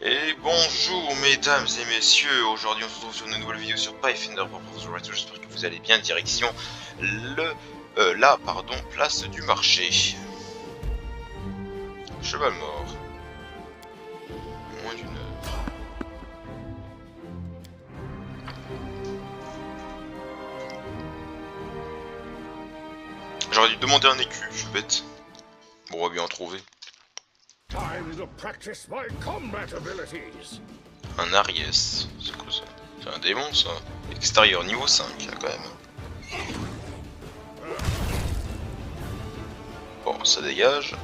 Et bonjour mesdames et messieurs, aujourd'hui on se retrouve sur une nouvelle vidéo sur Pathfinder Proposal Retro, j'espère que vous allez bien, direction place du marché. Cheval mort. Moins d'une heure. J'aurais dû demander un écu, je suis bête. Bon, on va bien en trouver. Un Aries, c'est quoi ça? C'est un démon ça. Extérieur niveau 5 là quand même. Bon, ça dégage.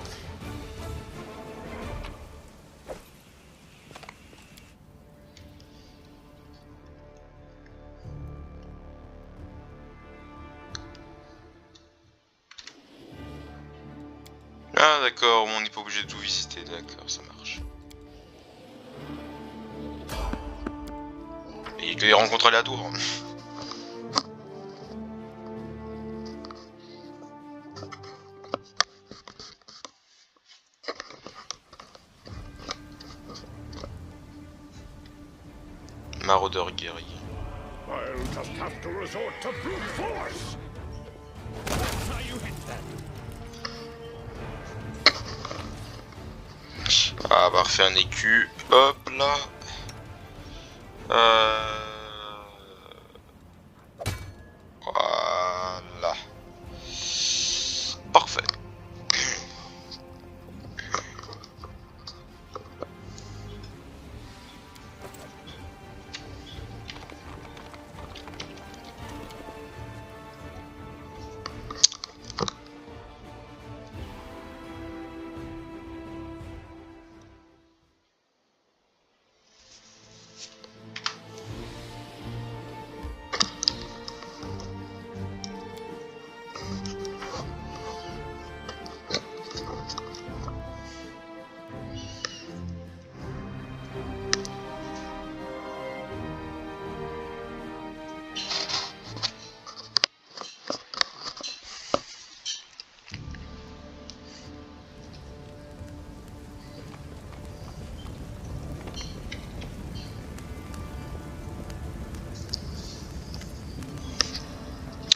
Ah d'accord, on n'est pas obligé de tout visiter, d'accord, ça marche. Et que les rencontres aléatoires. Maraudeur guerrier. Ah bah refait un écu, hop là. Voilà. Parfait.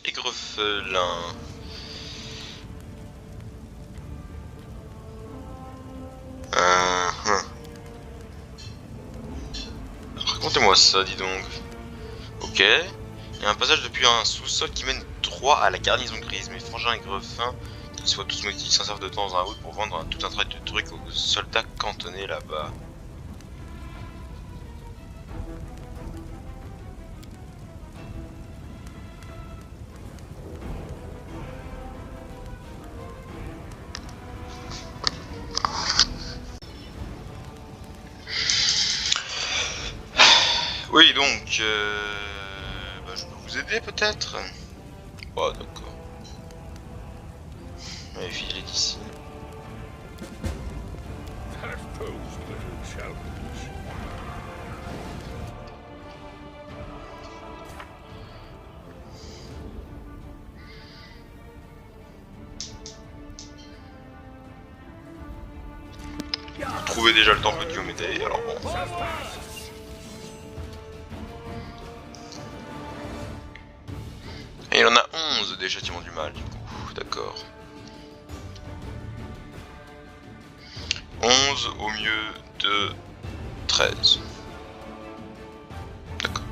Aigrefelin. Racontez-moi ça, dis donc. Ok. Il y a un passage depuis un sous-sol qui mène droit à la garnison grise. Mes frangins et greffins, qu'ils soient tous maudits, s'en servent de temps en temps pour vendre tout un trait de trucs aux soldats cantonnés là-bas. Oui, donc, bah, je peux vous aider peut-être. Oh, d'accord. Allez, filez d'ici. Vous trouvez déjà le temple de Diomédée, alors bon. Et il en a 11 des châtiments du mal, du coup, d'accord. 11 au mieux de 13. D'accord.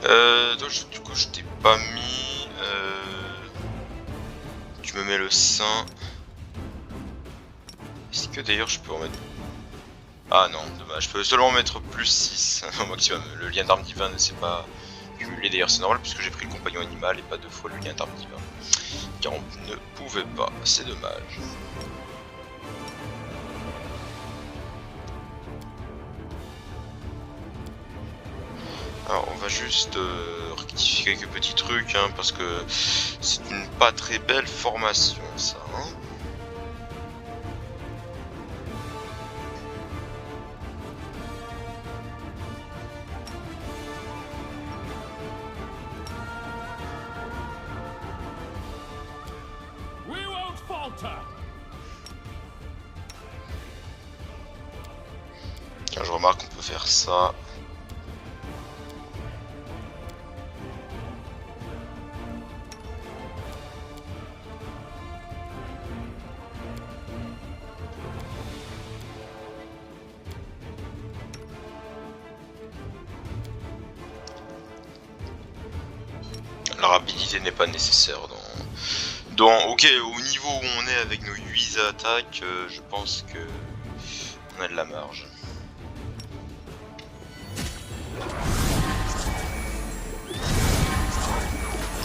Toi, du coup, je t'ai pas mis... Tu me mets le sein. Est-ce que d'ailleurs je peux en mettre... Ah non, dommage, je peux seulement mettre plus 6 au maximum. Le lien d'arme divin ne s'est pas cumulé, d'ailleurs c'est normal puisque j'ai pris le compagnon animal et pas deux fois le lien d'arme divin. Car on ne pouvait pas, c'est dommage. Alors on va juste rectifier quelques petits trucs hein, parce que c'est une pas très belle formation ça. Hein. remarque, on peut faire ça. La rapidité n'est pas nécessaire ok, au niveau où on est avec nos 8 attaques, je pense que on a de la marge.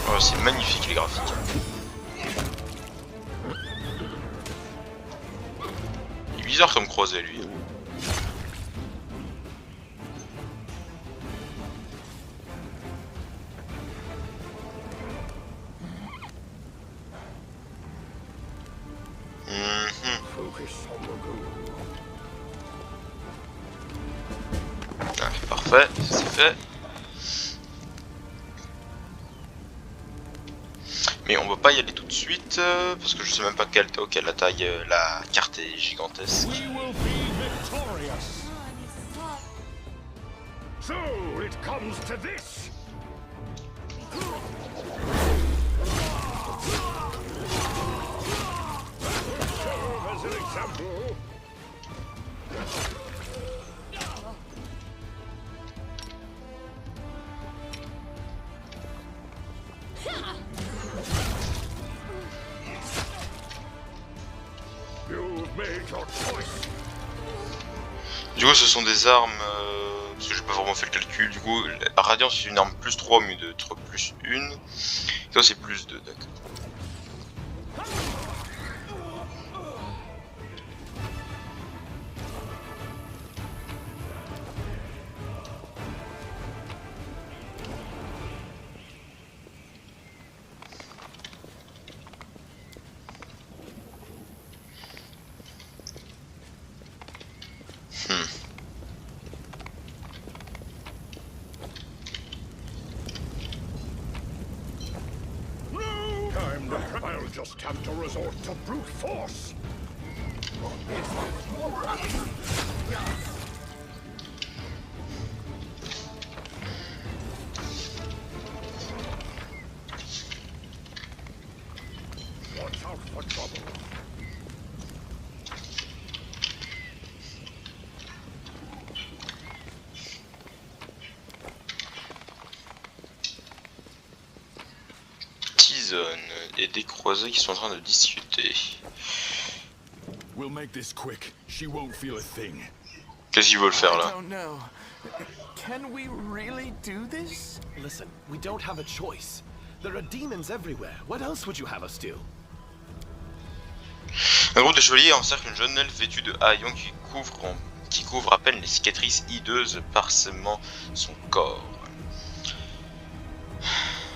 Oh, c'est magnifique les graphiques. Il est bizarre comme croisé lui. Ah, parfait, c'est fait. Mais on va pas y aller tout de suite parce que je sais même pas quelle la taille, la carte est gigantesque. So it comes to this. As an example. You've made your choice. Du coup ce sont des armes, parce que j'ai pas vraiment fait le calcul, du coup la Radiance c'est une arme plus 3 au mieux d'être plus 1, ça c'est plus 2, d'accord. I'll just have to resort to brute force. Watch out for trouble. Et des croisés qui sont en train de discuter. We'll make this quick. She won't feel a thing. Qu'est-ce qu'ils veulent faire là? I don't know. Can we really do this? Listen, we don't have a choice. There are demons everywhere. What else would you have us do? Un groupe de chevaliers encercle une jeune elfe vêtue de haillons qui couvre à peine les cicatrices hideuses parsemant son corps.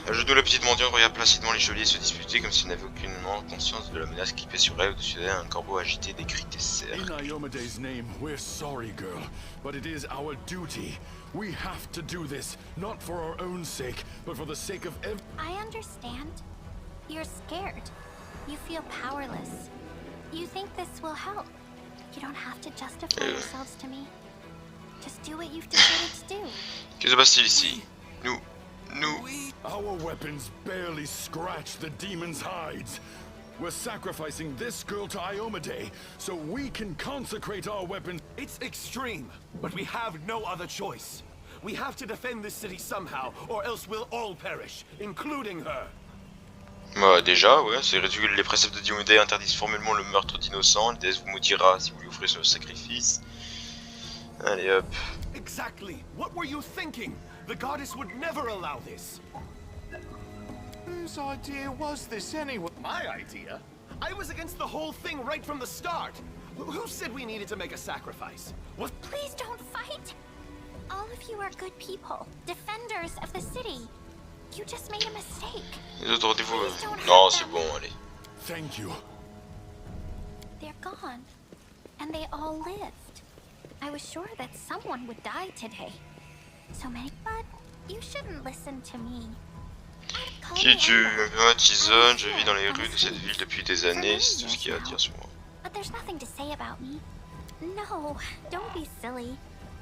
À genoux, la petite mendiante regarde placidement les chevaliers se disputer comme s'ils n'avaient aucunement conscience de la menace qui pèse sur elle. Au-dessus d'elle, un corbeau agité décrit des cercles. In Iomede's name, we're sorry, girl, but it is our duty. We have to do this, not for our own sake, but for the sake of I understand. You're scared. You feel powerless. You think this will help. You don't have to justify yourselves to me. Just do what you've decided to do. Que se passe-t-il ici? Nous. Our weapons barely scratch the demon's hides. We're sacrificing this girl to Iomede so we can consecrate our weapons. It's extreme, but we have no other choice. We have to defend this city somehow, or else we'll all perish, including her. Bah déjà, ouais, c'est ridicule. Les préceptes de Diomede interdisent formellement le meurtre d'innocents. Le déesse vous maudira si vous lui offrez ce sacrifice. Allez hop. Exactly. What were you thinking? The goddess would never allow this. Whose idea was this anyway? My idea? I was against the whole thing right from the start. Who said we needed to make a sacrifice? What? Please don't fight. All of you are good people, defenders of the city. You just made a mistake. Les autres rendez-vous. Non, c'est bon, allez. Thank you. They're gone, and they all lived. I was sure that someone would die today. So many, but you shouldn't listen to me. Qui tu moi, Tizone, je vis dans les rues de cette ville depuis des années, c'est tout ce qu'il y a à dire sur moi. But there's nothing to say about me. No, don't be silly.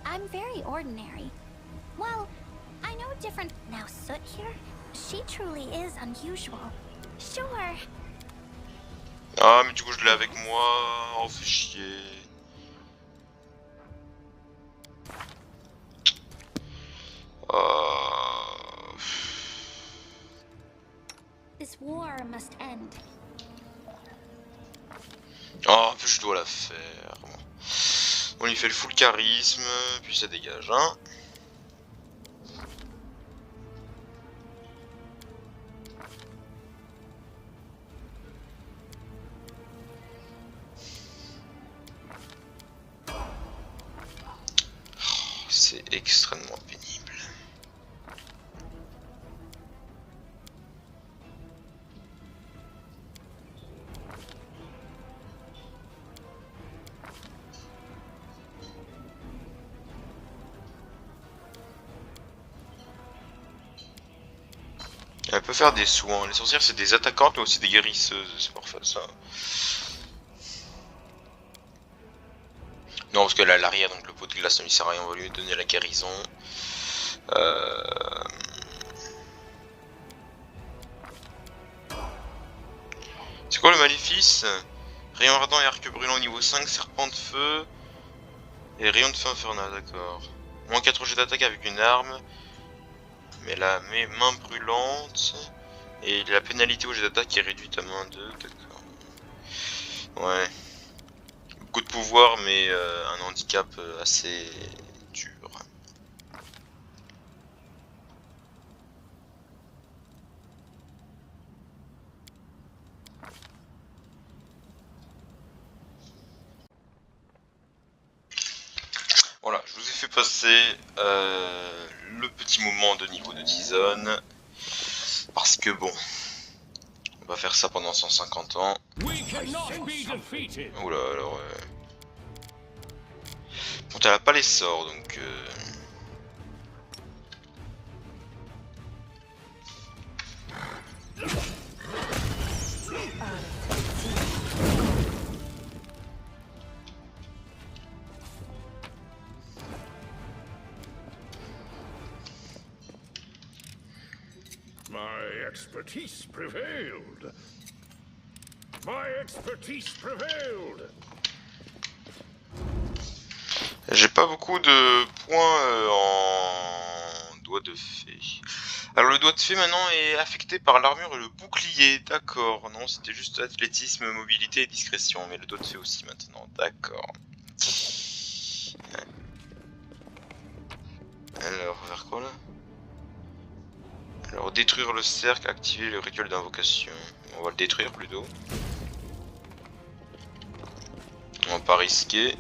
I'm very ordinary. Well, I know different. Now, Soot here, she truly is unusual. Sure. Ah, mais du coup, je l'ai avec moi. Oh, fait chier. This war must end. Oh, en plus, je dois la faire. Bon. On lui fait le full charisme, puis ça dégage, hein. C'est extrêmement pénible. Elle peut faire des soins. Les sorcières, c'est des attaquantes, mais aussi des guérisseuses. C'est parfait, ça. Non, parce qu'elle a l'arrière, donc le pot de glace ne lui sert à rien. On va lui donner la guérison. C'est quoi le maléfice? Rayon ardent et arc brûlant au niveau 5, serpent de feu et rayon de feu infernal, d'accord. Moins 4 jets d'attaque avec une arme, mais la main brûlante et la pénalité au jet d'attaque est réduite à moins 2, d'accord. Ouais. Beaucoup de pouvoir, mais un handicap assez dur. Voilà, je vous ai fait passer le petit moment de niveau de Tizone. Parce que bon, on va faire ça pendant 150 ans. Oula, alors... Bon, elle a pas les sorts, donc... My expertise prevailed. My expertise prevailed. J'ai pas beaucoup de points en doigt de fée. Alors le doigt de fée maintenant est affecté par l'armure et le bouclier, d'accord. Non, c'était juste athlétisme, mobilité et discrétion, mais le doigt de fée aussi maintenant, d'accord. Alors, vers quoi là? Alors, détruire le cercle, activer le rituel d'invocation. On va le détruire plutôt. On va pas risquer.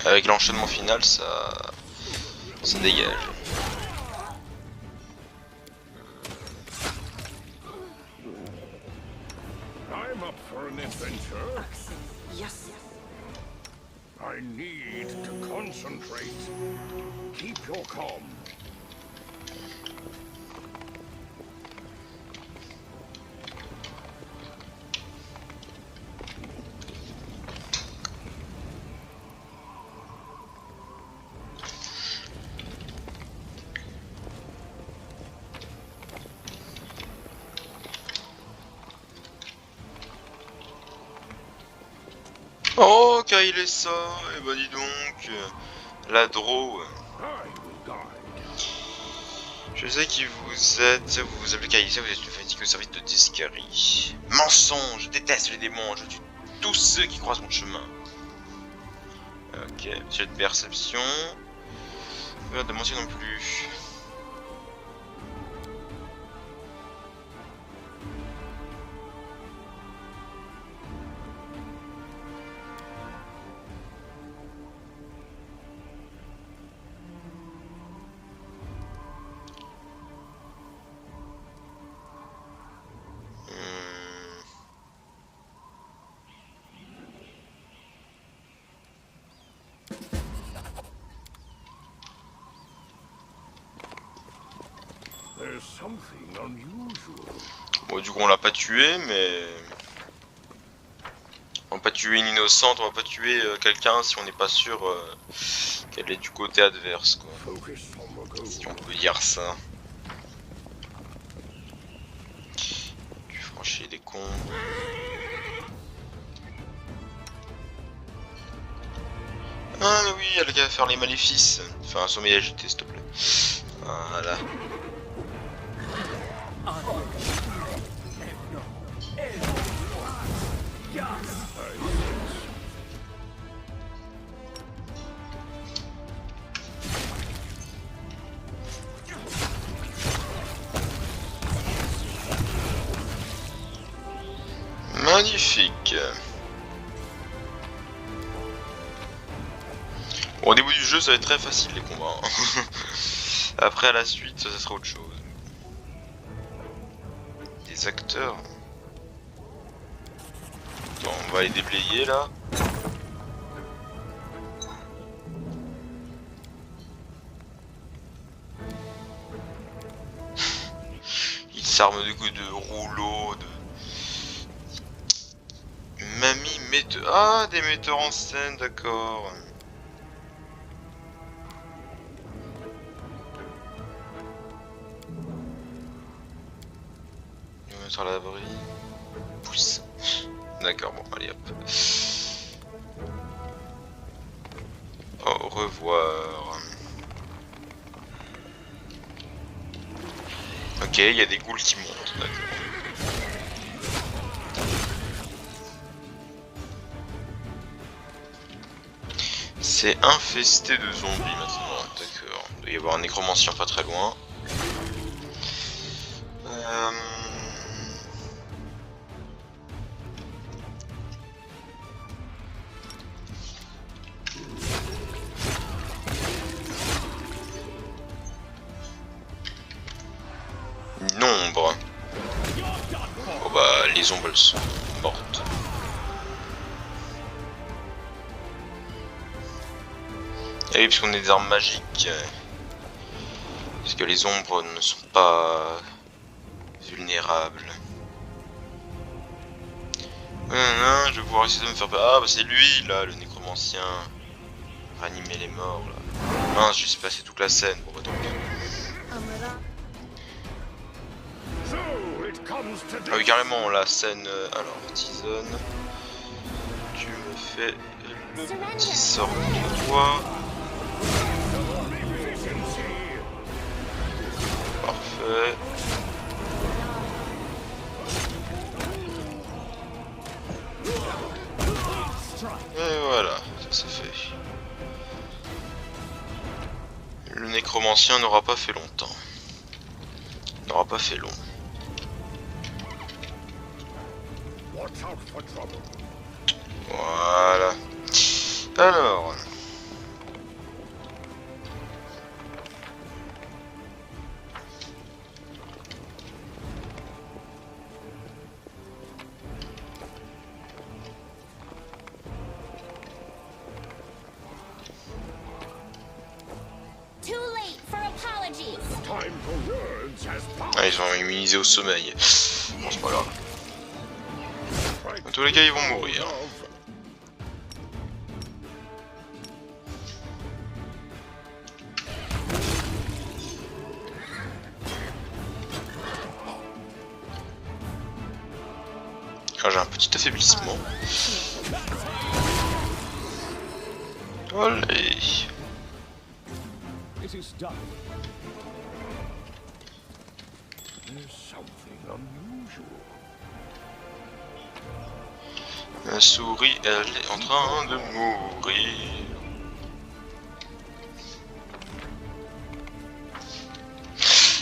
Avec l'enchaînement final, ça dégage. I'm up for an adventure. Yes. I need to concentrate. Keep your calm. Oh, Kyle est ça. Et bah dis donc, la draw. Je sais qui vous êtes, vous vous appelez Kaïsa, vous êtes une fanatique au service de Descari. Mensonge, je déteste les démons, je tue tous ceux qui croisent mon chemin. Ok, j'ai de perception. Pas de mention non plus. There's something unusual. Bon, du coup, on l'a pas tué, mais... On va pas tuer une innocente, on va pas tuer quelqu'un si on n'est pas sûr qu'elle est du côté adverse, quoi. Focus on the goal. Si on peut dire ça. Tu franchis des cons. Ah mais oui, elle va faire les maléfices. Fais un sommeil agité, s'il te plaît. Voilà. Magnifique. Bon, au début du jeu, ça va être très facile les combats. Hein. Après, à la suite, ça sera autre chose. Des acteurs. Attends, on va les déblayer là. Ils s'arment de rouleaux, de... Mamie metteur... Ah, des metteurs en scène, d'accord. On va mettre à l'abri. Pousse. D'accord, bon, allez hop. Au revoir. Ok, il y a des ghouls qui montent, d'accord. C'est infesté de zombies maintenant, d'accord. Il doit y avoir un nécromancien pas très loin. Nombre. Oh bah les ombres elles sont mortes. Ah oui, puisqu'on est des armes magiques. Parce que les ombres ne sont pas vulnérables. Non, je vais pouvoir essayer de me faire peur. Ah bah c'est lui là, le nécromancien. Ranimer les morts là. Mince, j'ai passé toute la scène. Bon bah donc. Ah oui carrément la scène. Alors tisonne. Tu me fais le petit sort de toi. Parfait. Et voilà, ça c'est fait. Le nécromancien n'aura pas fait longtemps. N'aura pas fait long. Voilà. Alors. Ah, ils ont immunisé au sommeil. Bon, c'est pas grave. Dans tous les cas, ils vont mourir. Ah, j'ai un petit affaiblissement. Allez. La souris, elle est en train de mourir.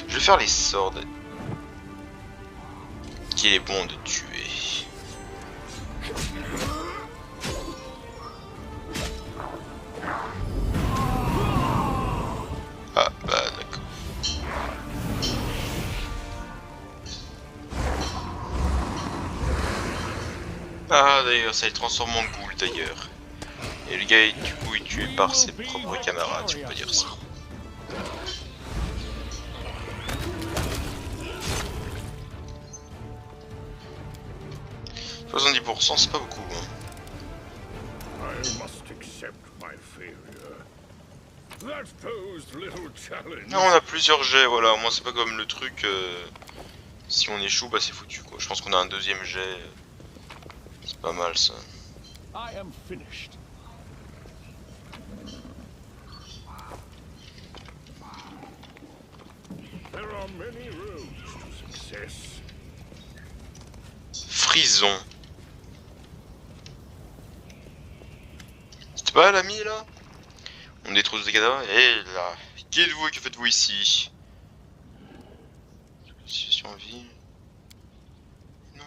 Je vais faire les sorts qu'il est bon de tuer. Ah bah d'accord. Ah d'ailleurs ça les transforme en ghoul d'ailleurs. Et le gars du coup est tué par ses propres camarades si on peut dire ça. 70%, c'est pas beaucoup. Hein. I must accept my failure. That posed little challenge. Non, on a plusieurs jets, voilà. Au moins, c'est pas comme le truc. Si on échoue, bah c'est foutu quoi. Je pense qu'on a un deuxième jet. C'est pas mal ça. I am finished. There are many roads to success. Frison. C'est pas l'ami là? On détrousse des cadavres. Et là, qui êtes-vous et que faites-vous ici? Situation en vie. Non.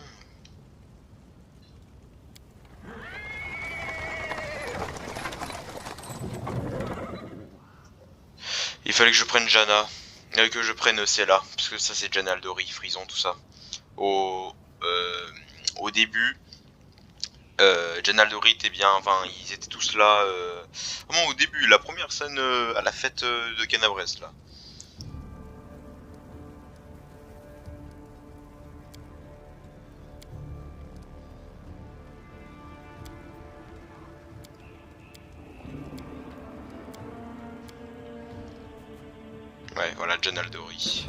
Il fallait que je prenne Jana. Que je prenne Cella. Parce que ça c'est Jana Aldori, Frison, tout ça. Au début. Jana Aldori était bien. Enfin, ils étaient tous là. Vraiment au début, la première scène à la fête de Canabrès là. Ouais, voilà, Jana Aldori.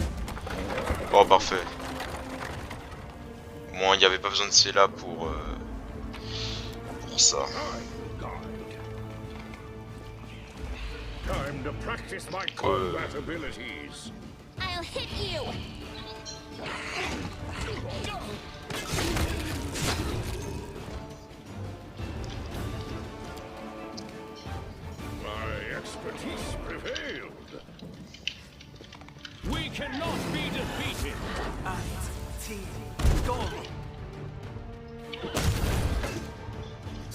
Bon, parfait. Au moins, il n'y avait pas besoin de Cella pour ça. Time to practice my combat abilities. I'll hit you. My expertise prevailed. We cannot be defeated.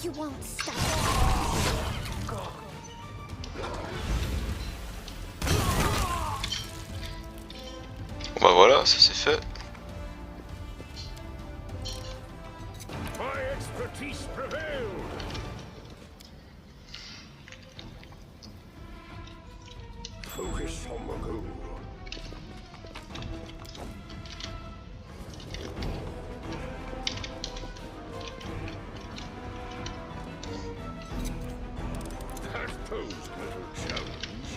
You won't stop. Bon bah voilà, ça c'est fait. My expertise prevailed. Focus on the goal. That posed little challenge.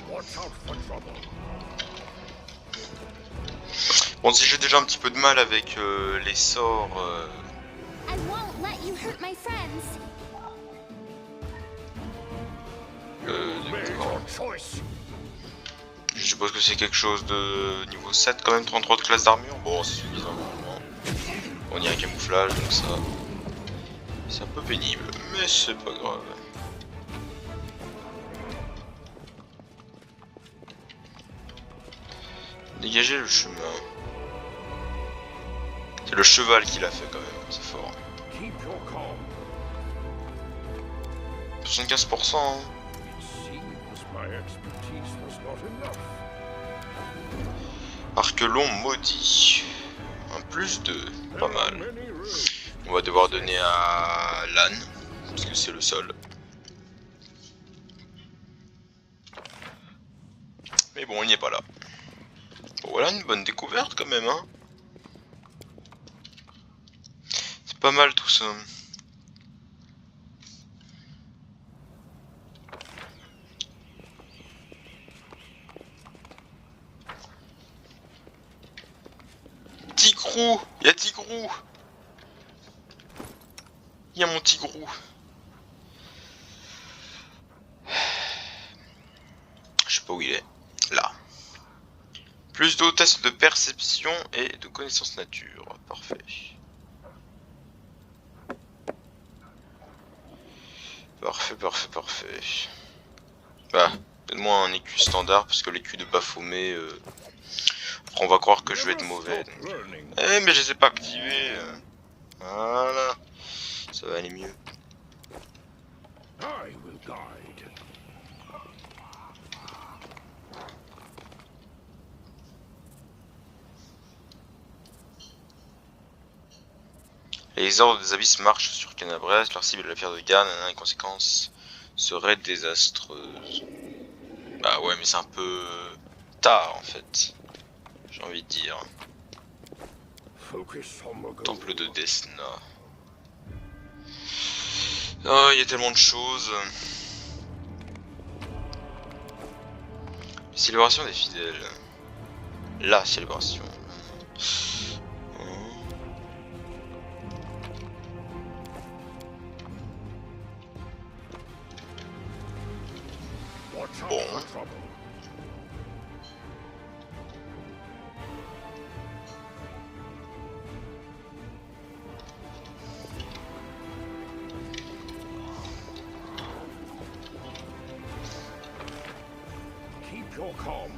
Watch out for trouble. Bon, si j'ai déjà un petit peu de mal avec les sorts, I won't let you hurt my friends. Make your choice. je suppose que c'est quelque chose de niveau 7 quand même, 33 de classe d'armure. Bon, c'est suffisant normalement. On y a un camouflage, donc ça... C'est un peu pénible, mais c'est pas grave. Dégager le chemin. C'est le cheval qui l'a fait quand même, c'est fort. Keep your calm. 75%, hein. It seems my expertise was not enough. Arc long maudit. Un plus 2, pas There are mal. many roads. On va devoir donner à Lan, parce que c'est le seul. Mais bon, il n'y est pas là. Bon, voilà une bonne découverte quand même, hein. C'est pas mal tout ça. Tigrou, il y a Tigrou. Il y a mon Tigrou. Je sais pas où il est. Là. Plus de tests de perception et de connaissance nature. Parfait. Parfait, parfait, parfait. Bah, donne-moi un écu standard parce que l'écu de Baphomet, après on va croire que je vais être mauvais. Donc. Eh mais je les ai pas activés. Voilà. Ça va aller mieux. I will guide. Les ordres des abysses marchent sur Canabrès, leur cible est la pierre de Garde, les conséquences seraient désastreuses. Bah ouais mais c'est un peu tard en fait. J'ai envie de dire. Focus on the goal. Temple de Desna. Oh, il y a tellement de choses. Célébration des fidèles. La célébration. Watch out Bon. for trouble. Keep your calm.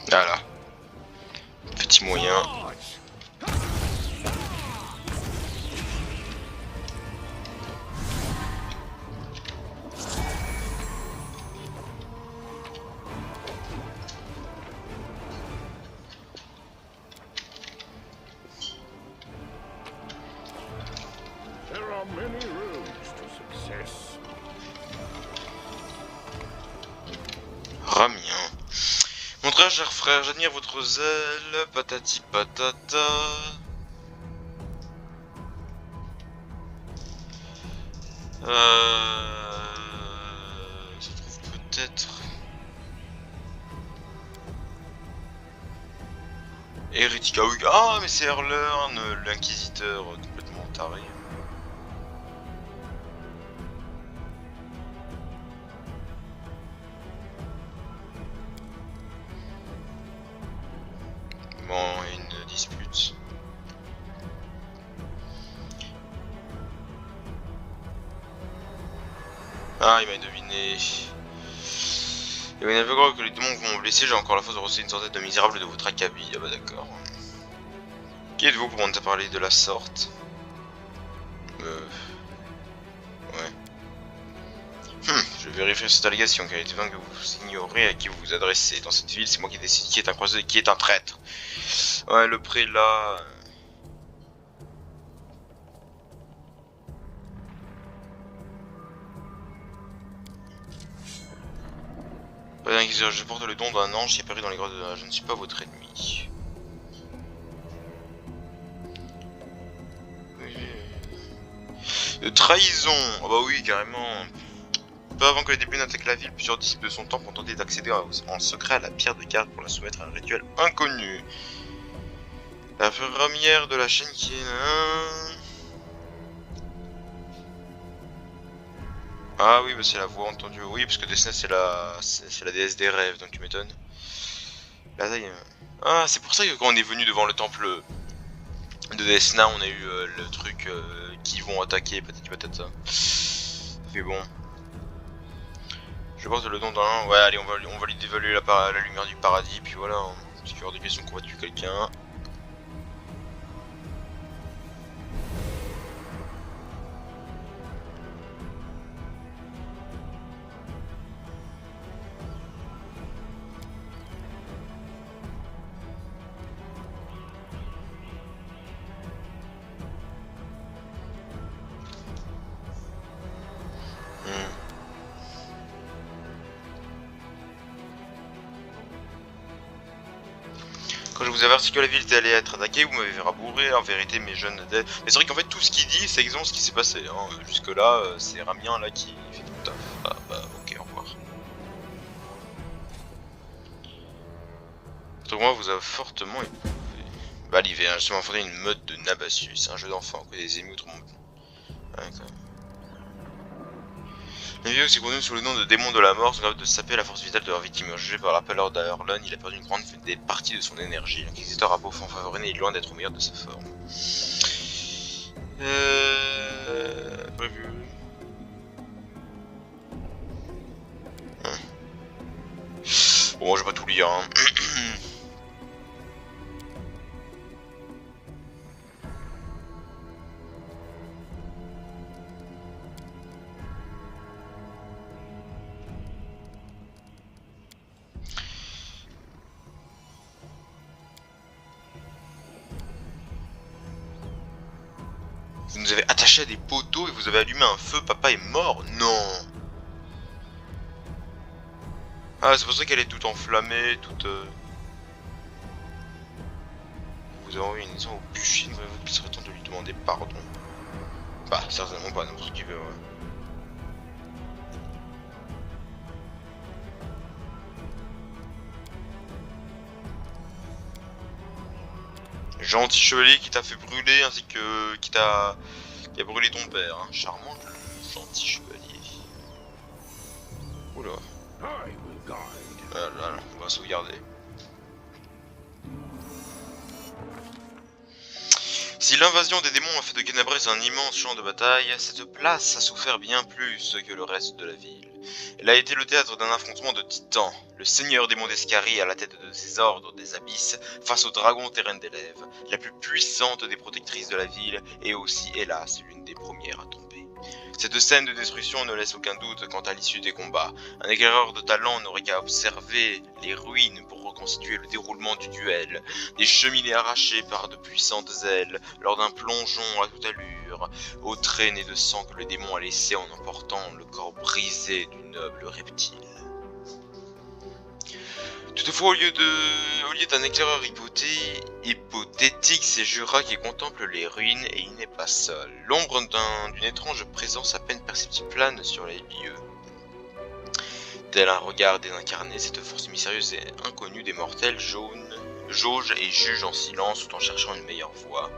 Voilà. Petit moyen. Charge! There are many roads to success. Ramien. Mon très cher frère, j'admire votre zèle. Patati patata. Ça se trouve peut-être. Hérétique. Ah oui. Ah, mais c'est Erlern, l'inquisiteur complètement taré. Bon, il y a une dispute. Ah, il m'a deviné. Et vous n'avez pas cru que les démons vont me blesser, j'ai encore la force de recevoir une centaine de misérables de votre acabit. Ah bah d'accord. Qui êtes-vous pour m'en parler de la sorte? Ouais. Je vérifie cette allégation, car il est évident que vous ignorez à qui vous vous adressez. Dans cette ville, c'est moi qui décide qui est un croisé et qui est un traître. Ouais, le prélat... Pas d'inquisiteur, je porte le don d'un ange qui est apparu dans les grottes de... Je ne suis pas votre ennemi. De trahison. Ah bah oui, carrément. Peu avant que les débuts n'attaquent la ville, plusieurs disciples de son temple ont tenté d'accéder en secret à la pierre de garde pour la soumettre à un rituel inconnu. La première de la chaîne qui est... Ah oui, bah c'est la voix entendue. Oui, parce que Desna c'est la déesse des rêves, donc tu m'étonnes. Là, ça y est. Ah, c'est pour ça que quand on est venu devant le temple de Desna, on a eu le truc qui vont attaquer, patati patata. Mais bon. Je porte le don d'un... Ouais, allez, on va lui dévaluer la lumière du paradis, puis voilà. Hein. Parce qu'il y aura des questions qu'on va tuer quelqu'un. Quand je vous avertis que la ville allait être attaquée, vous m'avez rabouré, en vérité mes jeunes... Mais c'est vrai qu'en fait tout ce qu'il dit, c'est exactement ce qui s'est passé. Hein. Jusque là, c'est Ramien là qui fait tout le taf. Ah bah ok, au revoir. Votre moi vous a fortement éprouvé. Bah l'hiver, hein, justement fondé une meute de Nabassus, un jeu d'enfant, que des ennemis autrement... Ouais, quand même. Les vieux qui connu sous le nom de démons de la mort sont capables de saper la force vitale de leur victime. Jugé par l'appelleur d'Aerlon, il a perdu une grande partie de son énergie. L'inquisiteur a beau fanfaronner, il est loin d'être au meilleur de sa forme. Prévu. Bon, moi je vais pas tout lire. Hein. Vous nous avez attachés à des poteaux et vous avez allumé un feu, papa est mort? Non. Ah, c'est pour ça qu'elle est toute enflammée, toute... Vous avez envoyé une maison au bûcher, il serait temps de lui demander pardon. Bah, certainement pas, n'importe qui veut, ouais. Gentil chevalier qui t'a fait brûler ainsi que qui a brûlé ton père, hein. Charmant gentil chevalier. Oula. Voilà, on va sauvegarder. Si l'invasion des démons a fait de Kenabres un immense champ de bataille, cette place a souffert bien plus que le reste de la ville. Elle a été le théâtre d'un affrontement de titans, le seigneur démon d'Escarie à la tête de ses ordres des abysses face au dragon terrain d'élèves, la plus puissante des protectrices de la ville et aussi, hélas, l'une des premières à tomber. Cette scène de destruction ne laisse aucun doute quant à l'issue des combats. Un éclaireur de talent n'aurait qu'à observer les ruines pour reconstituer le déroulement du duel. Des cheminées arrachées par de puissantes ailes lors d'un plongeon à toute allure, aux traînées de sang que le démon a laissé en emportant le corps brisé du noble reptile. Toutefois, au lieu d'un éclaireur hypothétique, c'est Jura qui contemple les ruines et il n'est pas seul. L'ombre d'une étrange présence à peine perceptible plane sur les lieux. Tel un regard désincarné, cette force mystérieuse et inconnue des mortels jauge et juge en silence tout en cherchant une meilleure voie.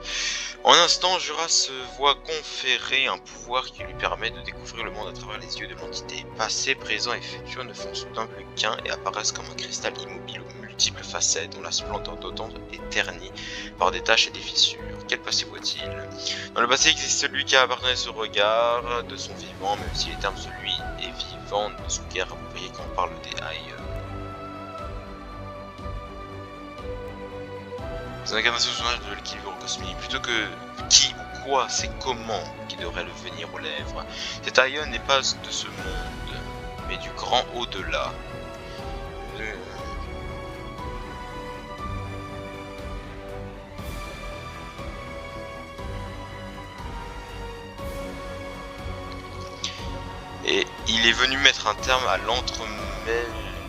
En un instant, Jura se voit conférer un pouvoir qui lui permet de découvrir le monde à travers les yeux de l'entité. Passé, présent et futur ne font soudain plus qu'un et apparaissent comme un cristal immobile aux multiples facettes dont la splendeur d'autant est ternie par des taches et des fissures. Quel passé voit-il? Dans le passé existe celui qui a appartenu à ce regard de son vivant, même si les termes celui et vivant ne sont guère appropriés quand on parle des aïeux. C'est l'incarnation de l'équilibre cosmique, plutôt que qui ou quoi, c'est comment qui devrait le venir aux lèvres. Cet Aion n'est pas de ce monde, mais du grand au-delà. Et il est venu mettre un terme à l'entremêlement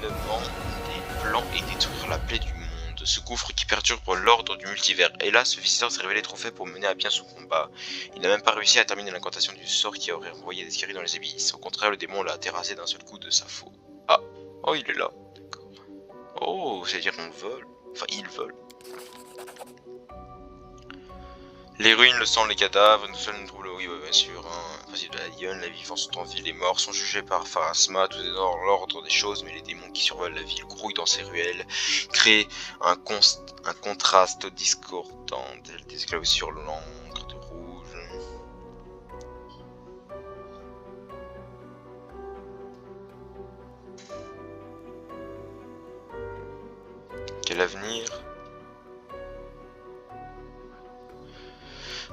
des plans et détruire la plaie du monde. Ce gouffre qui perturbe l'ordre du multivers. Et là, ce visiteur s'est révélé trop fait pour mener à bien son combat. Il n'a même pas réussi à terminer l'incantation du sort qui aurait envoyé Escarie dans les abysses. Au contraire, le démon l'a terrassé d'un seul coup de sa faux. Ah, oh, il est là. D'accord. Oh, c'est-à-dire qu'on vole. Enfin, ils volent. Les ruines, le sang, les cadavres, nous seuls nous troublent, oui, bien sûr. Vas-y, de la lionne, la vivants sont en vie, les morts sont jugés par Pharasma, tout est dans l'ordre des choses, mais les démons qui survolent la ville grouillent dans ces ruelles, créent un contraste discordant, des esclaves sur l'encre de rouge. Quel avenir?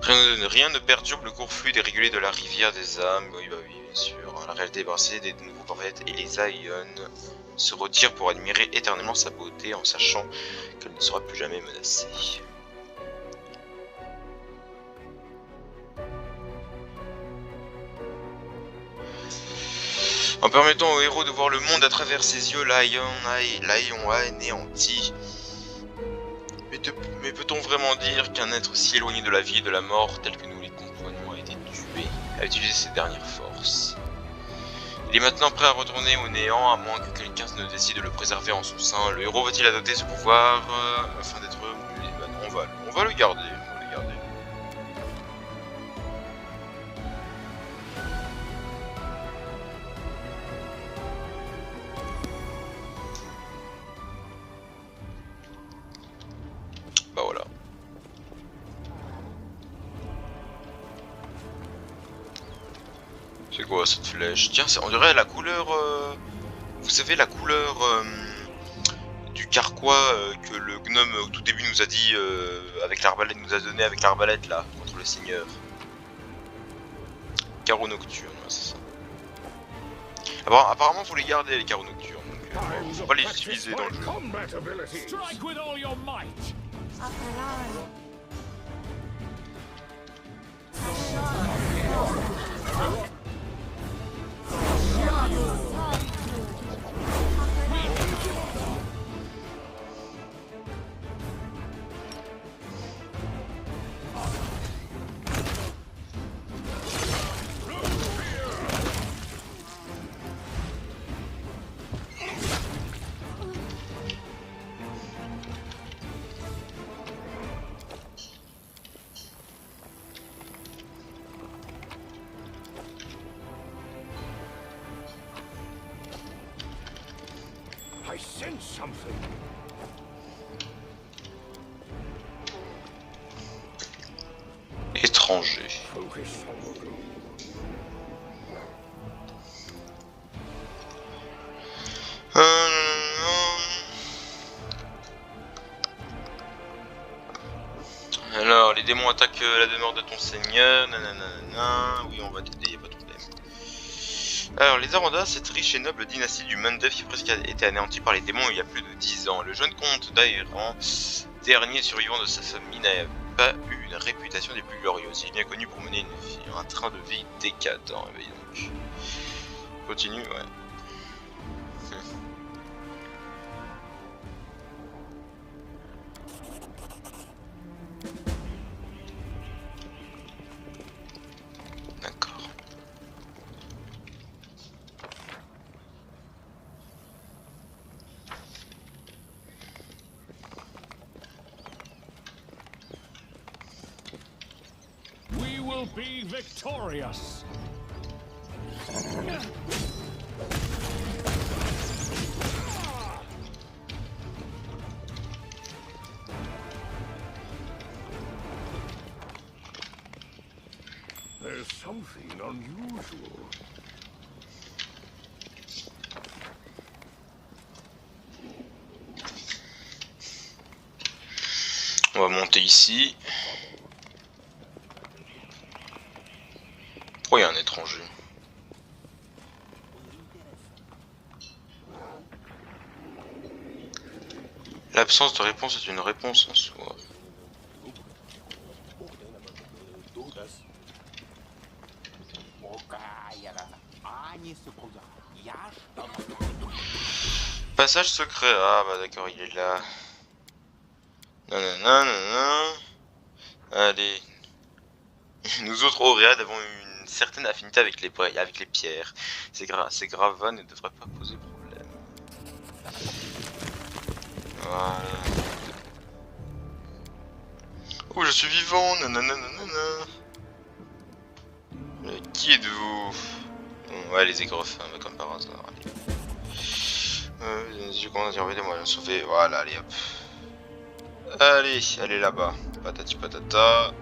Rien ne perturbe le cours fluide et régulier de la rivière des âmes. Oui, bah oui, bien sûr. La réalité est brassée des nouveaux prophètes et les Aion se retirent pour admirer éternellement sa beauté en sachant qu'elle ne sera plus jamais menacée. En permettant au héros de voir le monde à travers ses yeux, l'Aion a anéanti. Mais peut-on vraiment dire qu'un être si éloigné de la vie et de la mort, tel que nous les comprenons, a été tué, a utilisé ses dernières forces? Il est maintenant prêt à retourner au néant, à moins que quelqu'un ne décide de le préserver en son sein. Le héros va-t-il adopter ce pouvoir afin d'être... Bah non, on va le garder. Bah voilà. C'est quoi cette flèche? Tiens, on dirait la couleur... Vous savez, la couleur du carquois que le gnome au tout début nous a dit avec l'arbalète, nous a donné avec l'arbalète là, contre le seigneur. Carreau nocturne, ouais, c'est ça. Alors, apparemment, faut les garder les carreaux nocturnes, donc faut pas les utiliser dans le jeu. I sense something. Étranger. Focus. Alors, les démons attaquent la demeure de ton seigneur. Nanana. Oui, on va t'aider, y a pas de problème. Alors, les Arandas, cette riche et noble dynastie du Mundev qui a presque été anéantie par les démons il y a plus de 10 ans. Le jeune comte d'Aéran, dernier survivant de sa famille, n'a pas eu une réputation des plus glorieuses. Il est bien connu pour mener un train de vie décadent. Donc. Continue, ouais. We will be victorious. There's something unusual. On va monter ici. Pourquoi il y a un étranger? L'absence de réponse est une réponse en soi. Passage secret. Ah bah d'accord, il est là. Nanana, nanana. Allez. Nous autres Auréades avons une certaine affinité avec les pierres. Ces gravats ne devraient pas poser problème. Voilà. Oh, je suis vivant. Nanana, nanana. Qui êtes-vous? Ouais, les égreffins, comme par hasard. Je commence à dire, aidez-moi à me sauver. Voilà, allez hop. Allez, allez là-bas. Patati patata.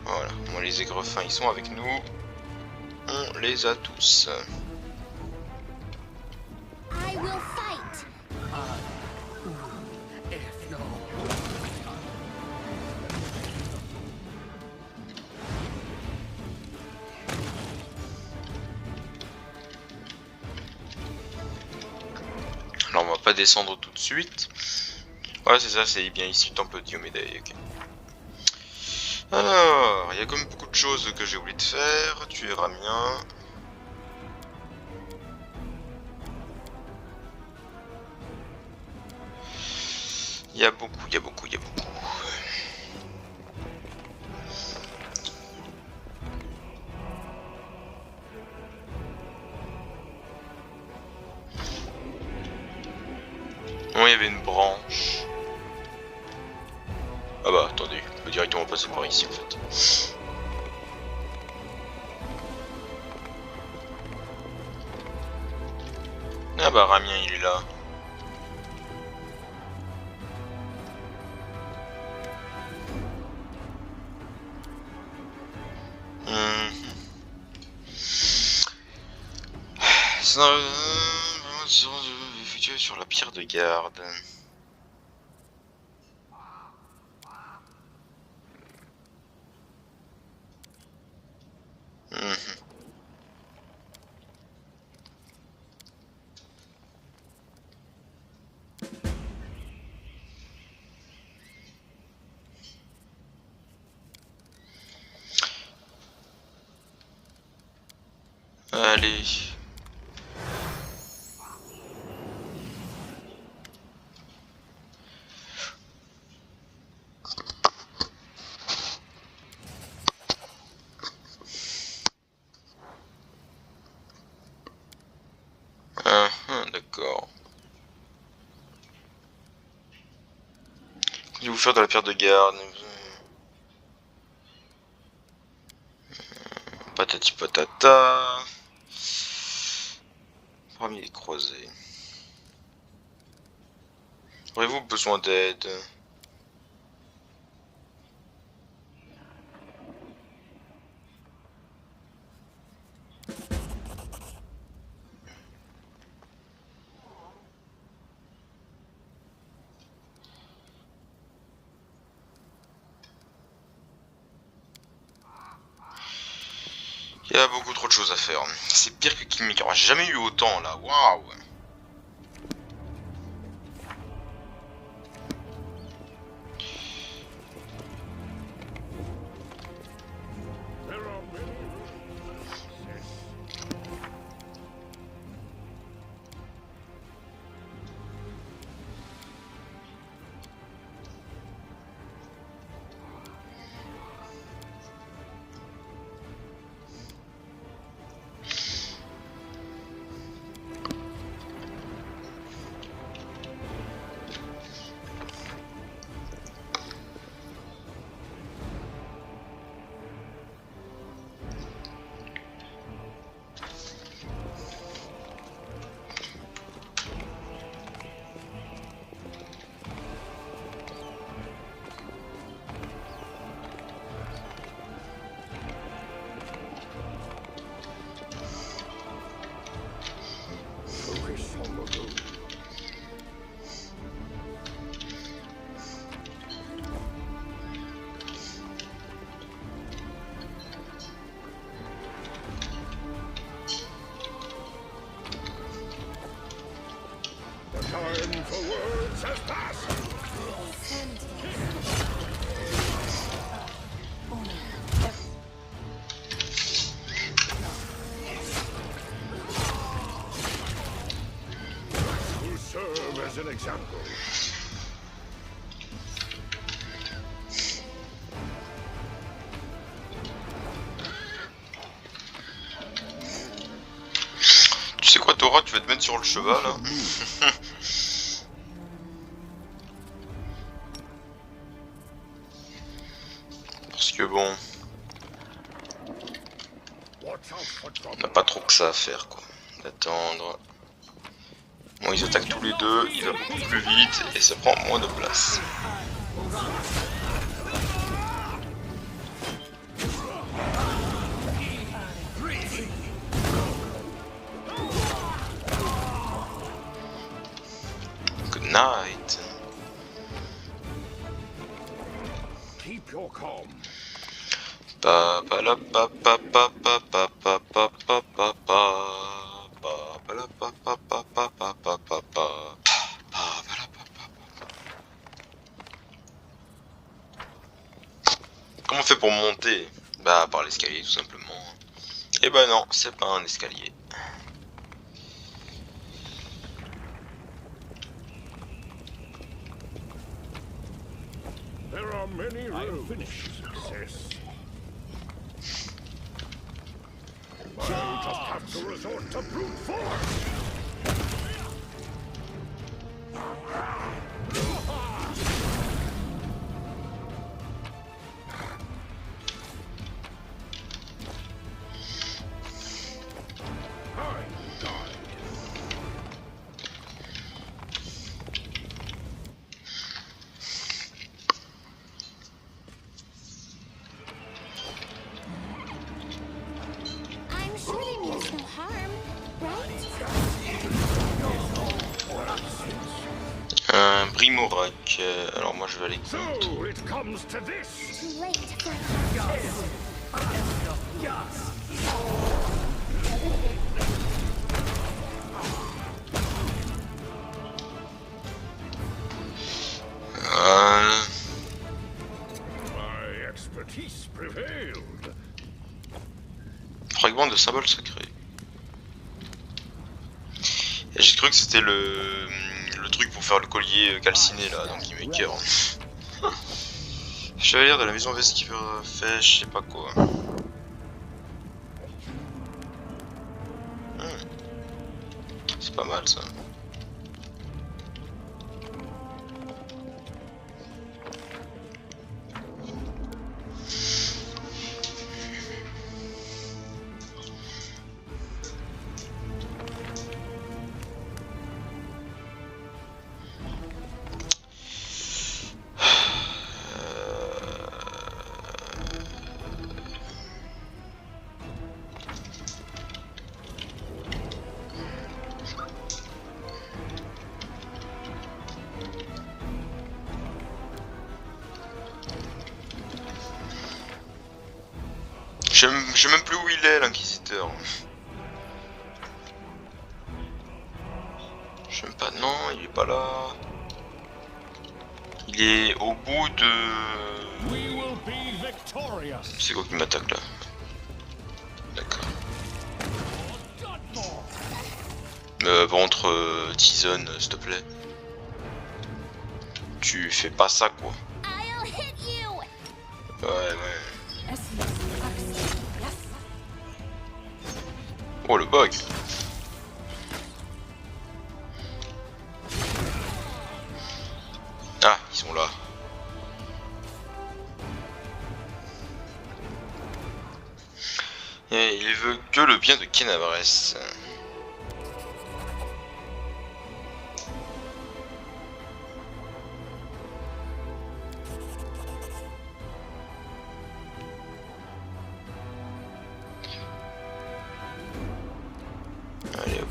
Voilà, moi les aigrefins ils sont avec nous. On les a tous. I will fight. Alors on va pas descendre tout de suite. Ouais c'est ça, c'est bien ici le temple de Diomédée, ok. Alors, il y a comme beaucoup de choses que j'ai oublié de faire. Tuer Ramien. Il y a beaucoup, il y a beaucoup, il y a beaucoup. Bon, il y avait une branche. Ah bah attendez, on peut directement passer par ici en fait. Ah bah Ramien il est là. Sur la pierre de garde. Allez. D'accord. Qu'est-ce que vous faire de la pierre de garde? Patati patata. Parmi les croisés. Aurez-vous besoin d'aide? Il y a beaucoup trop de choses à faire. C'est pire que Kingmaker. J'ai jamais eu autant là. Waouh. Time for words has passed. Who serve as an example. Tu sais quoi, Tora, tu vas te mettre sur le cheval hein. Parce que bon, on n'a pas trop que ça à faire quoi. D'attendre. Bon, ils attaquent tous les deux, il va beaucoup plus vite et ça prend moins de place. Good night. Keep your calm. Pa pa la pa pa pa pa pa pa pa pa pa pa pa la pa pa pa pa pa pa pa pa. Comment on fait pour monter? Bah par l'escalier tout simplement. Et bah non, c'est pas un escalier. There are many roads to success. I'll just have to resort to brute force. I'm sure they mean us no harm, right? Un Brimorak. Alors moi je vais aller. So it comes to this. Too late for My expertise prevailed. Fragment de symbole sacré. Et j'ai cru que c'était le truc pour faire le collier calciné là, donc il m'écœure. Chevalier de la maison Vesquiver fait je sais pas quoi. C'est pas mal ça. Je sais même plus où il est l'inquisiteur. Je sais même pas, non, il est pas là. Il est au bout de... C'est quoi qui m'attaque là? D'accord. Par contre, Tison, s'il te plaît. Tu fais pas ça quoi. Ouais. Oh le bug. Ah, ils sont là. Et il veut que le bien de Kenabres. Allez hop.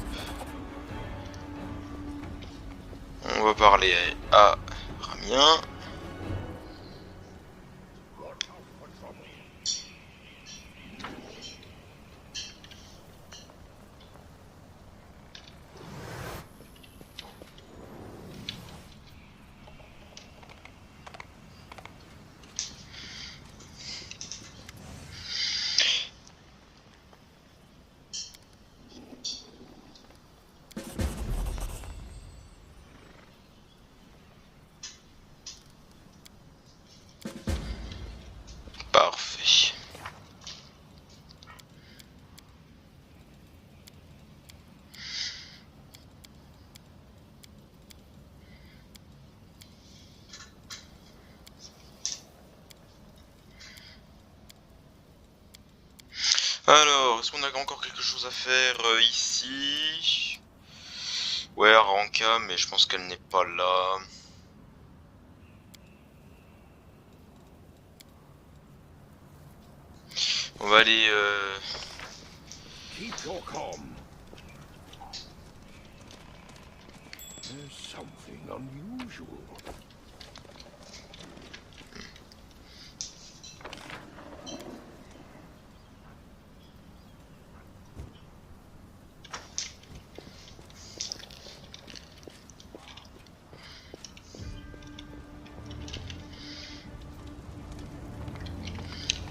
On va parler à Ramien. Parfait. Alors, est-ce qu'on a encore quelque chose à faire ici? Ouais, Ranka, mais je pense qu'elle n'est pas là. On va aller... Keep your calm. There's something unusual.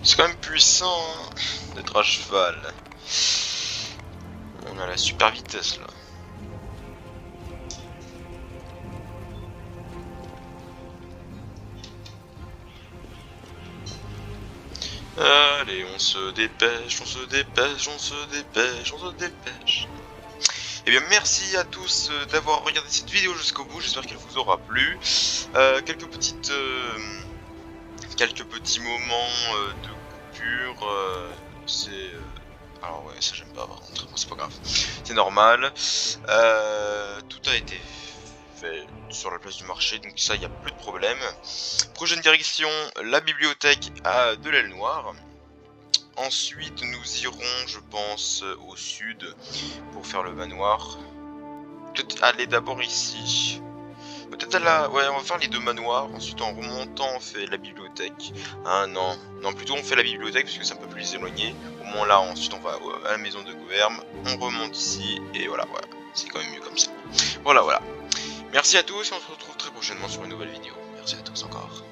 C'est quand même puissant hein, d'être à cheval. On a la super vitesse là. Allez, on se dépêche, on se dépêche, on se dépêche, on se dépêche. Et bien merci à tous d'avoir regardé cette vidéo jusqu'au bout, j'espère qu'elle vous aura plu. Quelques petits moments de coupure, c'est... alors ouais, ça j'aime pas par contre, c'est pas grave, c'est normal. Tout a été fait sur la place du marché, donc ça, il n'y a plus de problème. Prochaine direction, la bibliothèque de l'aile noire. Ensuite, nous irons, je pense, au sud pour faire le manoir. Peut-être aller d'abord ici. Peut-être à la... ouais, on va faire les deux manoirs. Ensuite, en remontant, on fait la bibliothèque. Ah non. Non, plutôt on fait la bibliothèque parce que c'est un peu plus éloigné. Au moins là, ensuite, on va à la maison de Gouverme. On remonte ici. Et voilà, voilà. C'est quand même mieux comme ça. Voilà, voilà. Merci à tous et on se retrouve très prochainement sur une nouvelle vidéo. Merci à tous encore.